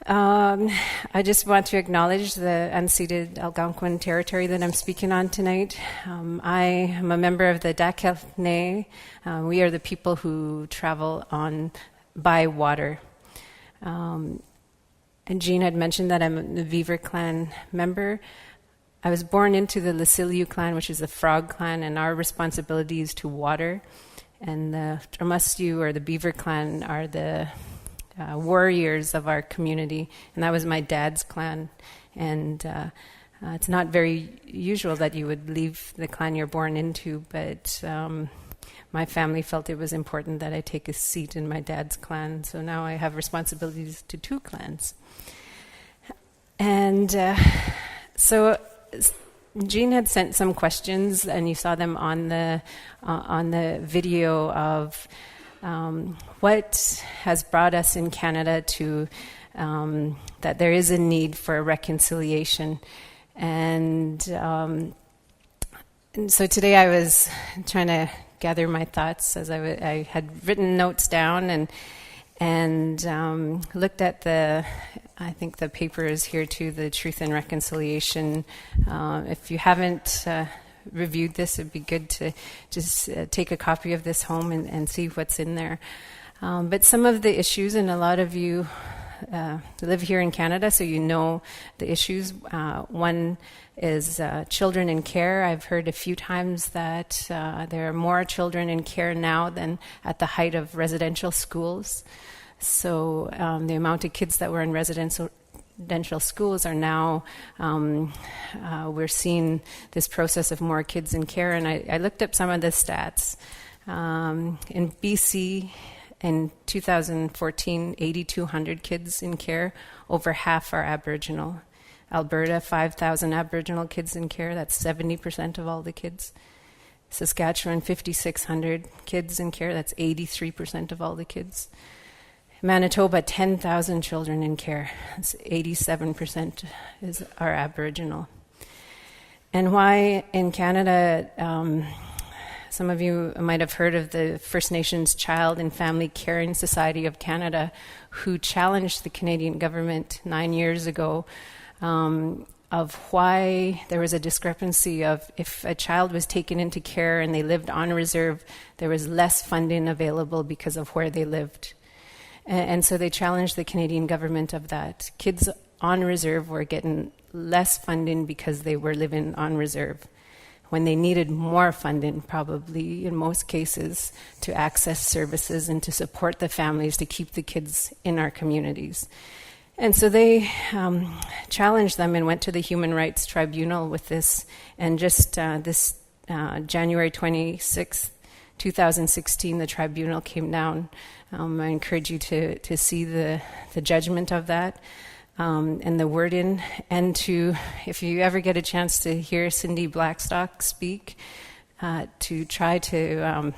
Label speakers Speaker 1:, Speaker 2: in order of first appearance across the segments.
Speaker 1: I just want to acknowledge the unceded Algonquin territory that I'm speaking on tonight. I am a member of the Dakhelne. We are the people who travel by water. And Jean had mentioned that I'm a Beaver Clan member. I was born into the Lasiliu clan, which is the frog clan, and our responsibility is to water. And the Tramustiu, or the Beaver clan, are the warriors of our community, and that was my dad's clan. And it's not very usual that you would leave the clan you're born into, but my family felt it was important that I take a seat in my dad's clan, so now I have responsibilities to two clans. And so Jean had sent some questions, and you saw them on the video of what has brought us in Canada to that there is a need for reconciliation. And so today I was trying to gather my thoughts as I had written notes down and looked at I think the paper is here too, the Truth and Reconciliation. If you haven't reviewed this, it'd be good to just take a copy of this home and see what's in there. But some of the issues, and a lot of you live here in Canada, so you know the issues. One is children in care. I've heard a few times that there are more children in care now than at the height of residential schools. So the amount of kids that were in residential schools are now, we're seeing this process of more kids in care. And I looked up some of the stats. In BC, in 2014, 8,200 kids in care. Over half are Aboriginal. Alberta, 5,000 Aboriginal kids in care. That's 70% of all the kids. Saskatchewan, 5,600 kids in care. That's 83% of all the kids. Manitoba, 10,000 children in care. That's 87% are Aboriginal. And why in Canada, some of you might have heard of the First Nations Child and Family Caring Society of Canada, who challenged the Canadian government 9 years ago of why there was a discrepancy of if a child was taken into care and they lived on reserve, there was less funding available because of where they lived. And so they challenged the Canadian government of that. Kids on reserve were getting less funding because they were living on reserve, when they needed more funding, probably in most cases, to access services and to support the families to keep the kids in our communities. And so they challenged them and went to the Human Rights Tribunal with this. And just this January 26th, 2016, the tribunal came down. I encourage you to see the judgment of that and the wording, and to, if you ever get a chance to hear Cindy Blackstock speak, to try to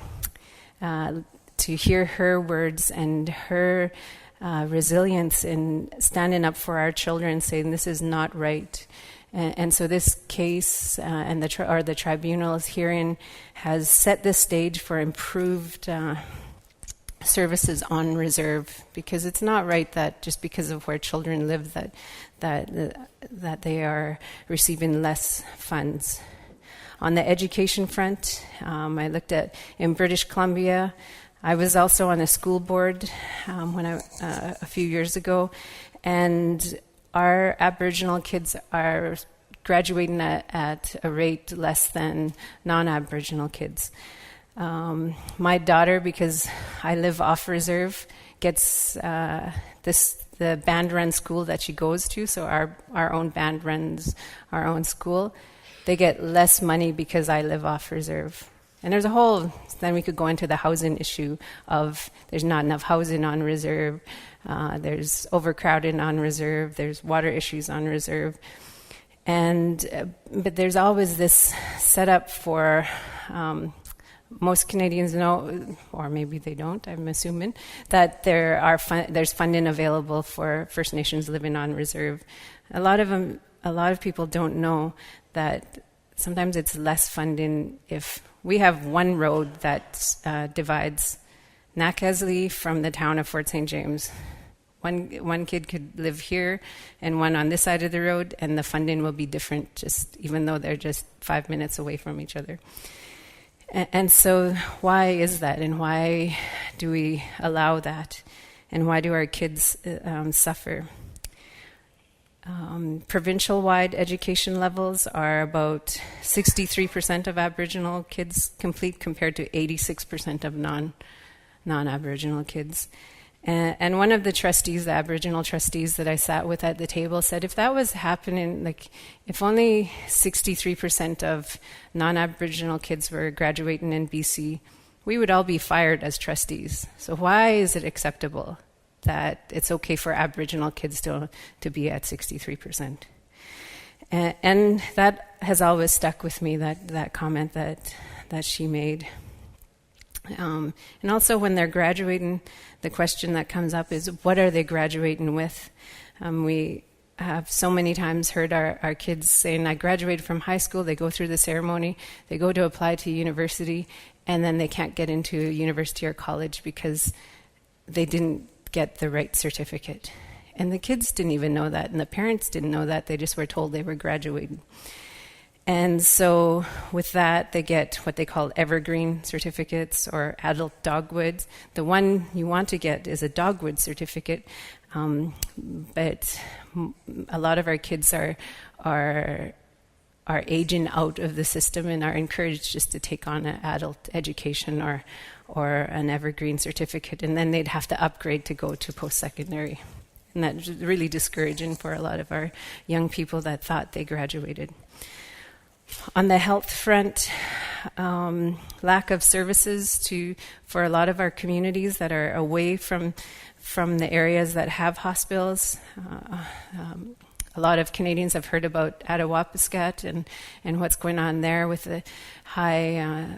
Speaker 1: hear her words and her resilience in standing up for our children, saying this is not right. And so this case and the tribunal's hearing has set the stage for improved services on reserve, because it's not right that just because of where children live that they are receiving less funds. On the education front, I looked at in British Columbia. I was also on a school board a few years ago, and our Aboriginal kids are graduating at a rate less than non-Aboriginal kids. My daughter, because I live off reserve, gets the band run school that she goes to, so our own band runs our own school. They get less money because I live off reserve. And there's then we could go into the housing issue of there's not enough housing on reserve, there's overcrowding on reserve, there's water issues on reserve. But there's always this setup for, most Canadians know, or maybe they don't, I'm assuming, that there's funding available for First Nations living on reserve. A lot of people don't know that sometimes it's less funding if we have one road that divides Nakasley from the town of Fort St. James. one kid could live here and one on this side of the road, and the funding will be different, just even though they're just 5 minutes away from each other. And so why is that, and why do we allow that, and why do our kids suffer? Provincial-wide education levels are about 63% of Aboriginal kids complete, compared to 86% of non-Aboriginal kids. And one of the trustees, the Aboriginal trustees that I sat with at the table, said if that was happening, like if only 63% of non-Aboriginal kids were graduating in BC, we would all be fired as trustees. So why is it acceptable that it's okay for Aboriginal kids to be at 63%? And that has always stuck with me, that comment that she made. And also when they're graduating, the question that comes up is, what are they graduating with? We have so many times heard our kids saying, I graduated from high school, they go through the ceremony, they go to apply to university, and then they can't get into university or college because they didn't get the right certificate. And the kids didn't even know that, and the parents didn't know that, they just were told they were graduating. And so with that, they get what they call evergreen certificates or adult dogwoods. The one you want to get is a dogwood certificate, but a lot of our kids are aging out of the system and are encouraged just to take on an adult education or an evergreen certificate, and then they'd have to upgrade to go to post-secondary. And that's really discouraging for a lot of our young people that thought they graduated. On the health front, lack of services for a lot of our communities that are away from the areas that have hospitals. A lot of Canadians have heard about Attawapiskat and what's going on there with the high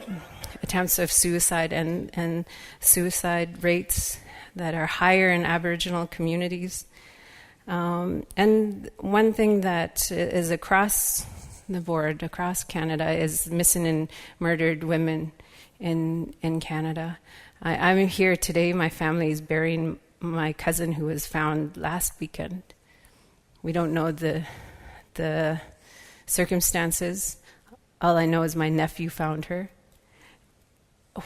Speaker 1: attempts of suicide and suicide rates that are higher in Aboriginal communities. And one thing that is across the board, across Canada, is missing and murdered women in Canada. I'm here today. My family is burying my cousin who was found last weekend. We don't know the circumstances. All I know is my nephew found her.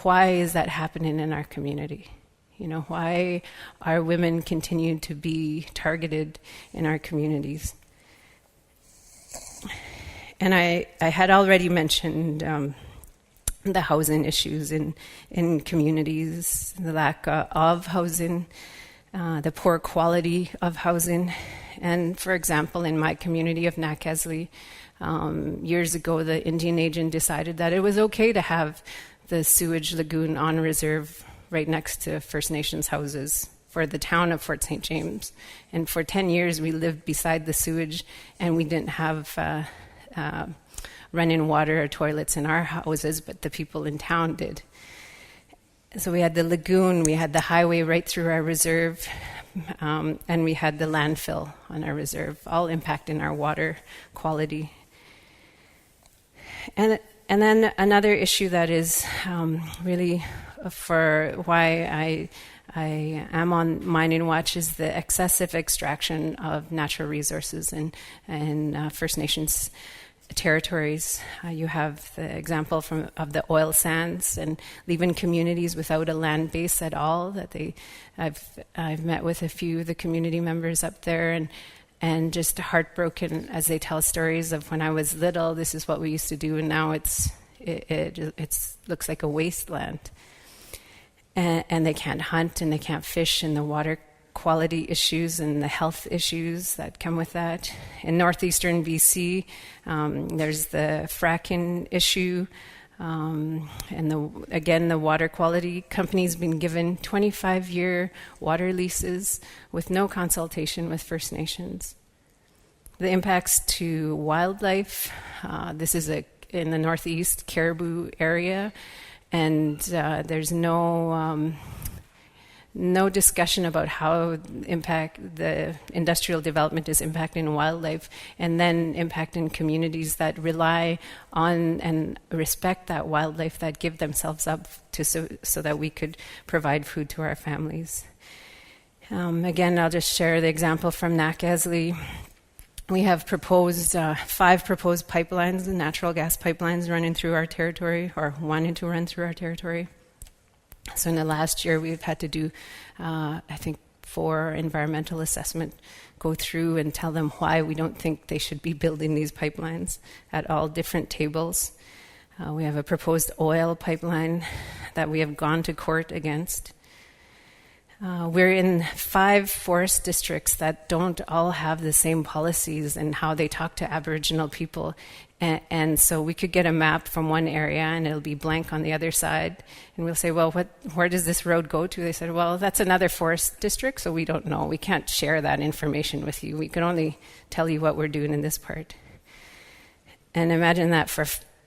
Speaker 1: Why is that happening in our community? Why are women continuing to be targeted in our communities? And I had already mentioned the housing issues in communities, the lack of housing, the poor quality of housing. And for example, in my community of Nakaesli, years ago, the Indian agent decided that it was okay to have the sewage lagoon on reserve right next to First Nations houses for the town of Fort St. James. And for 10 years, we lived beside the sewage, and we didn't have running water or toilets in our houses, but the people in town did. So we had the lagoon, we had the highway right through our reserve, and we had the landfill on our reserve, all impacting our water quality. And then another issue that is really for why I am on Mining Watch is the excessive extraction of natural resources in First Nations territories. You have the example of the oil sands and leaving communities without a land base at all. I've met with a few of the community members up there and just heartbroken as they tell stories of when I was little, this is what we used to do, and now it looks like a wasteland. And they can't hunt and they can't fish, and the water quality issues and the health issues that come with that. In northeastern BC, there's the fracking issue, and the water quality company's been given 25-year water leases with no consultation with First Nations. The impacts to wildlife, this is in the northeast caribou area, and there's no discussion about how the industrial development is impacting wildlife and then impacting communities that rely on and respect that wildlife, that give themselves up to so that we could provide food to our families. Again, I'll just share the example from Nakaesli. We have proposed 5 proposed pipelines, natural gas pipelines running through our territory, or wanting to run through our territory. So in the last year, we've had to do, I think, 4 environmental assessment, go through and tell them why we don't think they should be building these pipelines at all different tables. We have a proposed oil pipeline that we have gone to court against. We're in 5 forest districts that don't all have the same policies and how they talk to Aboriginal people. And so we could get a map from one area and it'll be blank on the other side. And we'll say, well, where does this road go to? They said, well, that's another forest district, so we don't know. We can't share that information with you. We can only tell you what we're doing in this part. And imagine that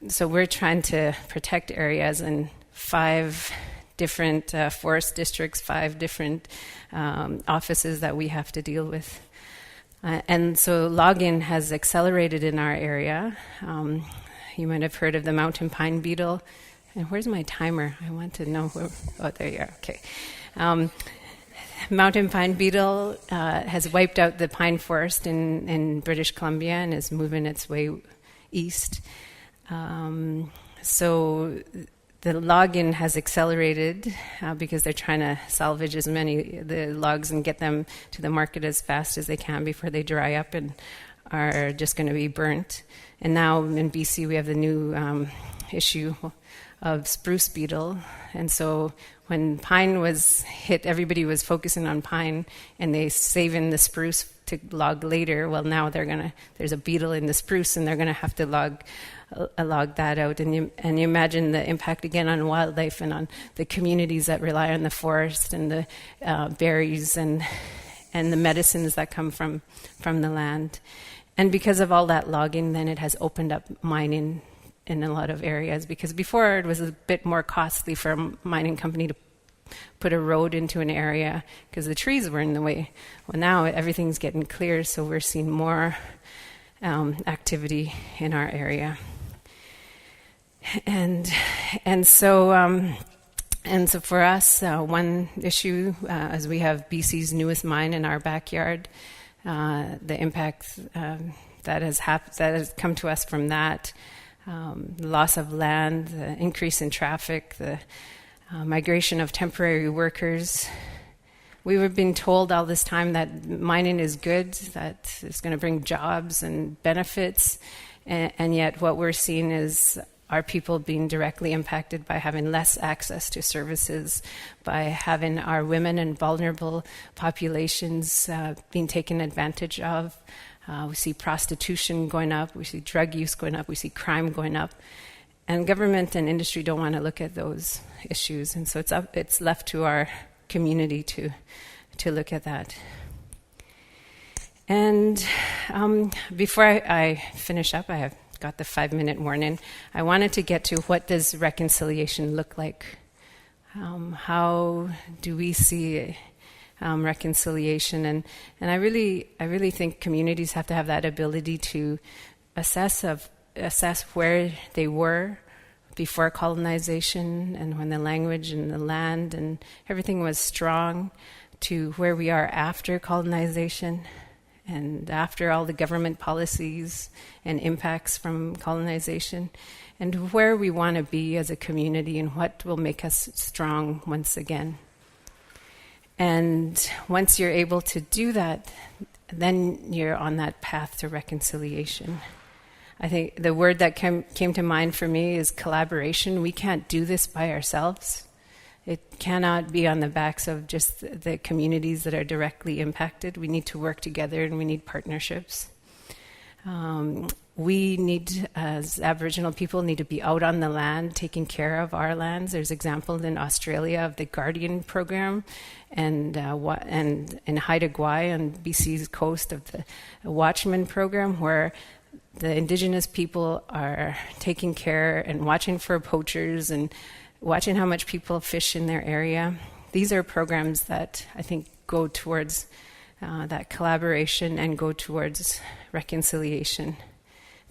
Speaker 1: so we're trying to protect areas in 5 different forest districts, 5 different offices that we have to deal with. And so logging has accelerated in our area. You might have heard of the mountain pine beetle. And where's my timer? I want to know where. Oh, there you are. Okay. Mountain pine beetle has wiped out the pine forest in British Columbia and is moving its way east. So the logging has accelerated because they're trying to salvage as many the logs and get them to the market as fast as they can before they dry up and are just going to be burnt. And now in BC we have the new issue of spruce beetle. And so when pine was hit, everybody was focusing on pine and they saving the spruce to log later. Well, now there's a beetle in the spruce and they're going to have to log that out. And you imagine the impact again on wildlife and on the communities that rely on the forest and the berries and the medicines that come from the land. And because of all that logging, then it has opened up mining in a lot of areas, because before it was a bit more costly for a mining company to put a road into an area because the trees were in the way. Well, now everything's getting clear, so we're seeing more activity in our area. And so for us, one issue, as we have BC's newest mine in our backyard, the impact that has come to us from that. The loss of land, the increase in traffic, the migration of temporary workers. We were being told all this time that mining is good, that it's going to bring jobs and benefits, and yet what we're seeing is our people being directly impacted by having less access to services, by having our women and vulnerable populations being taken advantage of. We see prostitution going up, we see drug use going up, we see crime going up. And government and industry don't want to look at those issues. And so it's left to our community to look at that. And before I finish up, I have got the 5-minute warning. I wanted to get to what does reconciliation look like? How do we see reconciliation, and I really think communities have to have that ability to assess where they were before colonization and when the language and the land and everything was strong, to where we are after colonization and after all the government policies and impacts from colonization, and where we want to be as a community and what will make us strong once again. And once you're able to do that, then you're on that path to reconciliation. I think the word that came to mind for me is collaboration. We can't do this by ourselves. It cannot be on the backs of just the communities that are directly impacted. We need to work together and we need partnerships. We need, as Aboriginal people, need to be out on the land, taking care of our lands. There's examples in Australia of the Guardian program, and in Haida Gwaii on BC's coast of the Watchman program, where the Indigenous people are taking care and watching for poachers and watching how much people fish in their area. These are programs that I think go towards that collaboration and go towards reconciliation.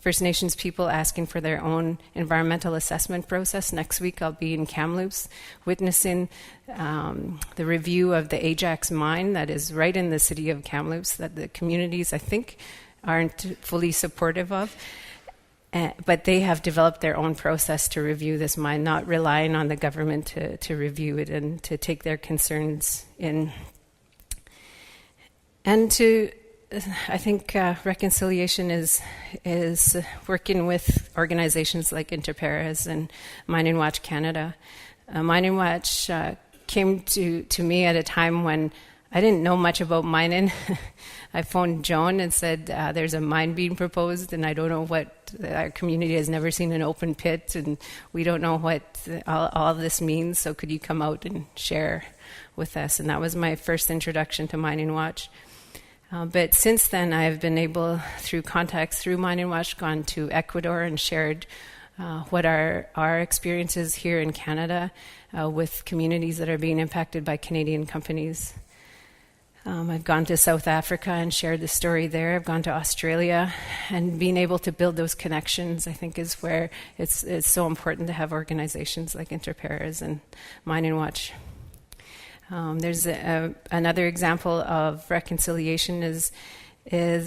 Speaker 1: First Nations people asking for their own environmental assessment process. Next week I'll be in Kamloops witnessing the review of the Ajax mine that is right in the city of Kamloops that the communities, I think, aren't fully supportive of. But they have developed their own process to review this mine, not relying on the government to review it and to take their concerns in. And I think reconciliation is working with organizations like Interpares and Mining Watch Canada. Mining Watch came to me at a time when I didn't know much about mining. I phoned Joan and said, there's a mine being proposed, and I don't know what, our community has never seen an open pit, and we don't know what all this means, so could you come out and share with us? And that was my first introduction to Mining Watch. But since then, I've been able, through contacts through Mining Watch, gone to Ecuador and shared what are our experiences here in Canada with communities that are being impacted by Canadian companies. I've gone to South Africa and shared the story there. I've gone to Australia, and being able to build those connections, I think, is where it's so important to have organizations like Interpares and Mining Watch. There's another example of reconciliation is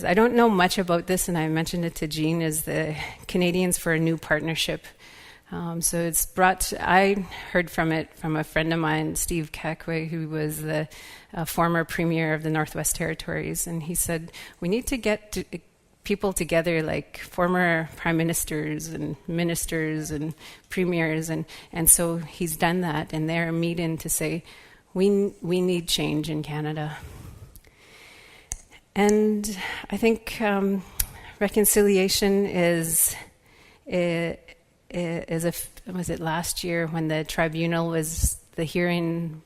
Speaker 1: I don't know much about this, and I mentioned it to Jean, is the Canadians for a New Partnership. So it's I heard from it from a friend of mine, Steve Kakwe, who was the former premier of the Northwest Territories, and he said, we need to get people together like former prime ministers and ministers and premiers, and so he's done that, and they're meeting to say, we need change in Canada. And I think reconciliation was it last year when the tribunal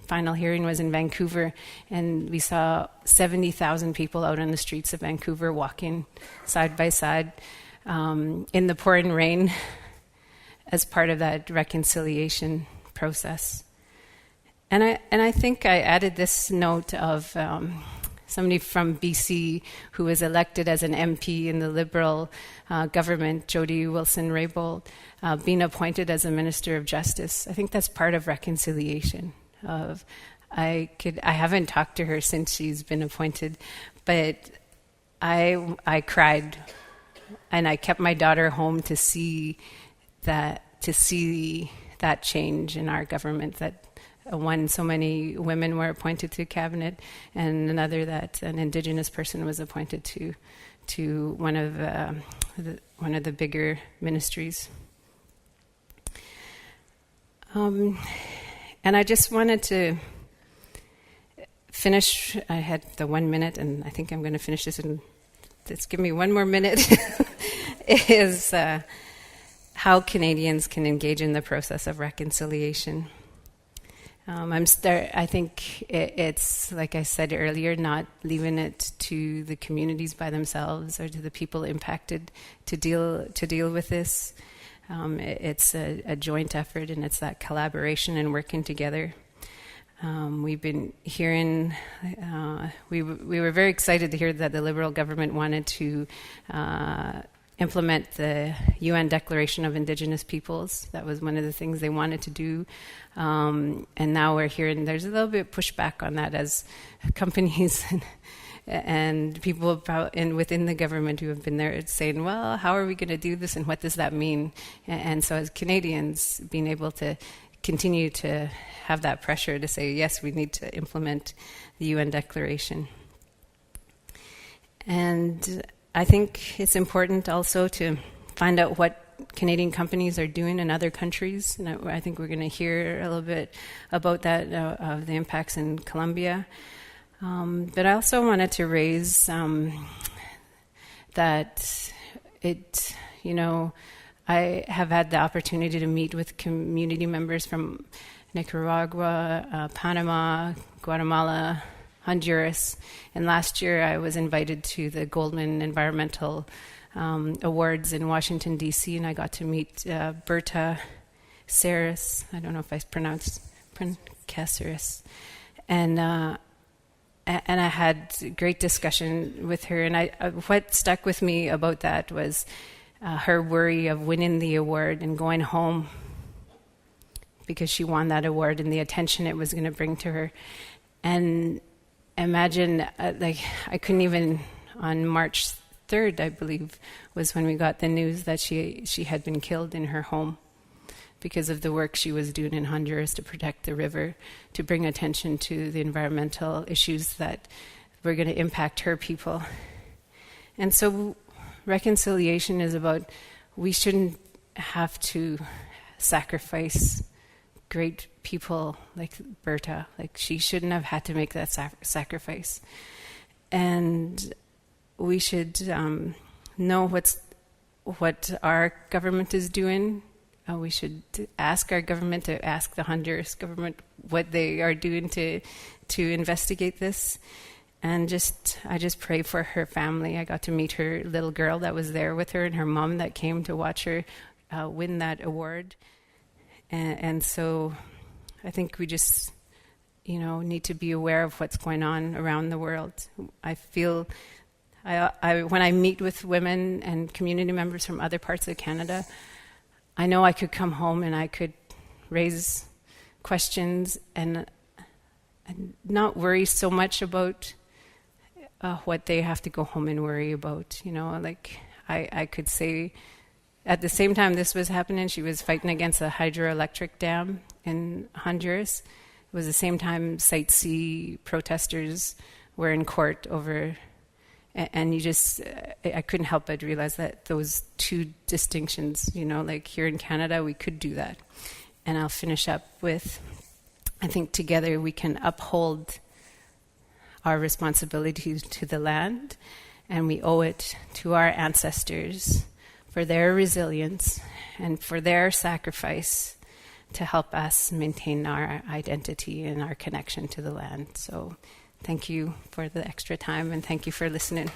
Speaker 1: final hearing was in Vancouver, and we saw 70,000 people out on the streets of Vancouver walking side by side in the pouring rain as part of that reconciliation process. And I think I added this note of somebody from BC who was elected as an MP in the Liberal government, Jodie Wilson, being appointed as a Minister of Justice. I think that's part of reconciliation. I haven't talked to her since she's been appointed, but I cried, and I kept my daughter home to see that change in our government, that so many women were appointed to cabinet, and another that an Indigenous person was appointed to one of the bigger ministries. And I just wanted to finish. I had the 1 minute, and I think I'm going to finish this in. Just give me 1 more minute. Is how Canadians can engage in the process of reconciliation. I think it's, like I said earlier, not leaving it to the communities by themselves or to the people impacted to deal with this. It's a joint effort, and it's that collaboration and working together. We've been hearing, we were very excited to hear that the Liberal government wanted to implement the UN Declaration of Indigenous Peoples. That was one of the things they wanted to do. And now we're hearing there's a little bit of pushback on that as companies and people within the government who have been there saying, well, how are we going to do this, and what does that mean? And so as Canadians, being able to continue to have that pressure to say, yes, we need to implement the UN Declaration. And I think it's important also to find out what Canadian companies are doing in other countries. And I think we're going to hear a little bit about that, of the impacts in Colombia. But I also wanted to raise that I have had the opportunity to meet with community members from Nicaragua, Panama, Guatemala, Honduras, and last year I was invited to the Goldman Environmental Awards in Washington, D.C., and I got to meet Berta Ceres. I don't know if I pronounced Caceres. And I had great discussion with her, and what stuck with me about that was her worry of winning the award and going home because she won that award and the attention it was going to bring to her. And imagine, I couldn't even, on March 3rd, I believe, was when we got the news that she had been killed in her home because of the work she was doing in Honduras to protect the river, to bring attention to the environmental issues that were going to impact her people. And so reconciliation is about, we shouldn't have to sacrifice great people like Berta. Like, she shouldn't have had to make that sacrifice. And we should know what our government is doing. We should ask our government to ask the Honduras government what they are doing to investigate this. And I just pray for her family. I got to meet her little girl that was there with her and her mom that came to watch her win that award. And so I think we just, need to be aware of what's going on around the world. I feel, when I meet with women and community members from other parts of Canada, I know I could come home and I could raise questions and not worry so much about what they have to go home and worry about. I could say, at the same time this was happening, she was fighting against a hydroelectric dam in Honduras. It was the same time Site C protesters were in court over, and I couldn't help but realize that those two distinctions, here in Canada, we could do that. And I'll finish up with, I think together we can uphold our responsibilities to the land, and we owe it to our ancestors for their resilience and for their sacrifice to help us maintain our identity and our connection to the land. So thank you for the extra time, and thank you for listening.